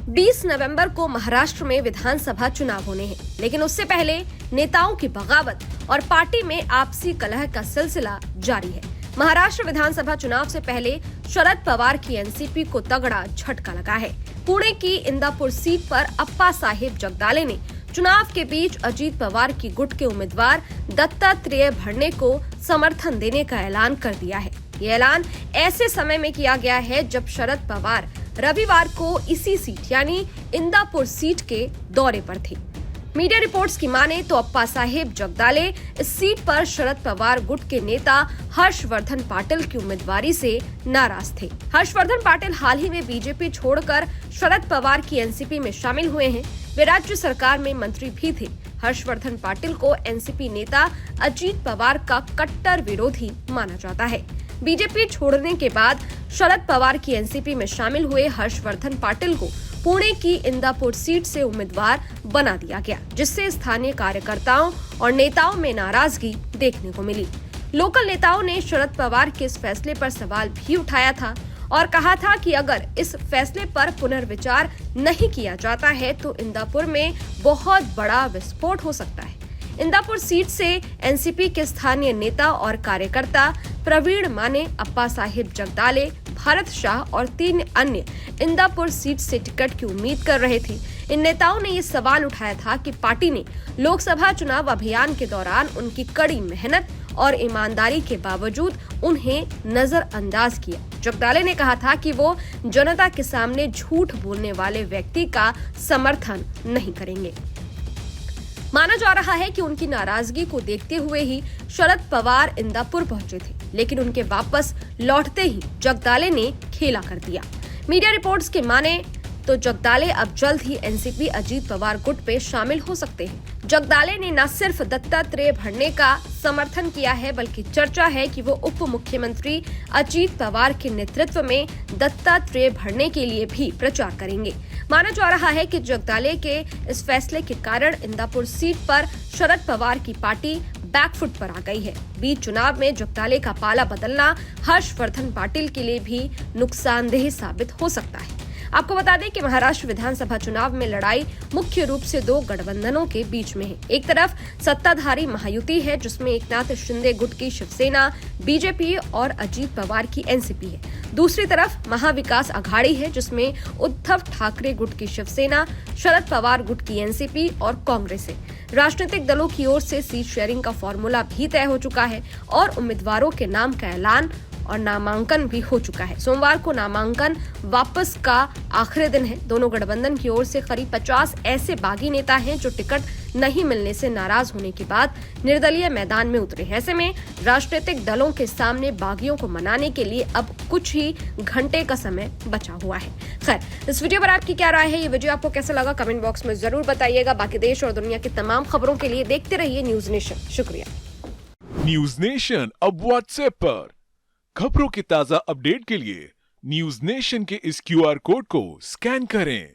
20 नवंबर को महाराष्ट्र में विधानसभा चुनाव होने हैं, लेकिन उससे पहले नेताओं की बगावत और पार्टी में आपसी कलह का सिलसिला जारी है। महाराष्ट्र विधानसभा चुनाव से पहले शरद पवार की एनसीपी को तगड़ा झटका लगा है। पुणे की इंदापुर सीट पर अप्पा साहेब जगदाले ने चुनाव के बीच अजीत पवार की गुट के उम्मीदवार दत्तात्रेय भरणे को समर्थन देने का ऐलान कर दिया है। ये ऐलान ऐसे समय में किया गया है जब शरद पवार रविवार को इसी सीट यानी इंदापुर सीट के दौरे पर थे। मीडिया रिपोर्ट्स की माने तो अप्पा साहेब जगदाले इस सीट पर शरद पवार गुट के नेता हर्षवर्धन पाटिल की उम्मीदवारी से नाराज थे। हर्षवर्धन पाटिल हाल ही में बीजेपी छोड़कर शरद पवार की एनसीपी में शामिल हुए हैं। वे राज्य सरकार में मंत्री भी थे। हर्षवर्धन पाटिल को एनसीपी नेता अजीत पवार का कट्टर विरोधी माना जाता है। बीजेपी छोड़ने के बाद शरद पवार की एनसीपी में शामिल हुए हर्षवर्धन पाटिल को पुणे की इंदापुर सीट से उम्मीदवार बना दिया गया, जिससे स्थानीय कार्यकर्ताओं और नेताओं में नाराजगी देखने को मिली। लोकल नेताओं ने शरद पवार के इस फैसले पर सवाल भी उठाया था और कहा था कि अगर इस फैसले पर पुनर्विचार नहीं किया जाता है तो इंदापुर में बहुत बड़ा विस्फोट हो सकता है। इंदापुर सीट से एनसीपी के स्थानीय नेता और कार्यकर्ता प्रवीण माने, अप्पा साहेब जगदाले, भारत शाह और 3 अन्य इंदापुर सीट से टिकट की उम्मीद कर रहे थे। इन नेताओं ने ये सवाल उठाया था कि पार्टी ने लोकसभा चुनाव अभियान के दौरान उनकी कड़ी मेहनत और ईमानदारी के बावजूद उन्हें नजरअंदाज किया। जगदाले ने कहा था कि वो जनता के सामने झूठ बोलने वाले व्यक्ति का समर्थन नहीं करेंगे। माना जा रहा है कि उनकी नाराजगी को देखते हुए ही शरद पवार इंदापुर पहुंचे थे, लेकिन उनके वापस लौटते ही जगदाले ने खेला कर दिया। मीडिया रिपोर्ट्स के माने तो जगदाले अब जल्द ही एनसीपी अजीत पवार गुट पे शामिल हो सकते हैं। जगदाले ने न सिर्फ दत्तात्रेय भरणे का समर्थन किया है, बल्कि चर्चा है कि वो उप मुख्यमंत्री अजीत पवार के नेतृत्व में दत्तात्रेय भरणे के लिए भी प्रचार करेंगे। माना जा रहा है कि जगदाले के इस फैसले के कारण इंदापुर सीट पर शरद पवार की पार्टी बैकफुट पर आ गई है। बीच चुनाव में जगदाले का पाला बदलना हर्षवर्धन पाटिल के लिए भी नुकसानदेह साबित हो सकता है। आपको बता दें कि महाराष्ट्र विधानसभा चुनाव में लड़ाई मुख्य रूप से 2 गठबंधनों के बीच में है। एक तरफ सत्ताधारी महायुति है, जिसमें एकनाथ शिंदे गुट की शिवसेना, बीजेपी और अजीत पवार की एनसीपी है। दूसरी तरफ महाविकास आघाड़ी है, जिसमें उद्धव ठाकरे गुट की शिवसेना, शरद पवार गुट की एनसीपी और कांग्रेस है। राजनीतिक दलों की ओर से सीट शेयरिंग का फॉर्मूला भी तय हो चुका है और उम्मीदवारों के नाम का ऐलान और नामांकन भी हो चुका है। सोमवार को नामांकन वापस का आखिरी दिन है। दोनों गठबंधन की ओर से करीब 50 ऐसे बागी नेता हैं जो टिकट नहीं मिलने से नाराज होने के बाद निर्दलीय मैदान में उतरे हैं। ऐसे में राजनीतिक दलों के सामने बागियों को मनाने के लिए अब कुछ ही घंटे का समय बचा हुआ है। खैर, इस वीडियो पर आपकी क्या राय है? ये वीडियो आपको कैसा लगा? कमेंट बॉक्स में जरूर बताइएगा। बाकी देश और दुनिया की तमाम खबरों के लिए देखते रहिए न्यूज नेशन। शुक्रिया। न्यूज नेशन अब व्हाट्सएप पर खबरों की ताजा अपडेट के लिए न्यूज नेशन के इस QR कोड को स्कैन करें।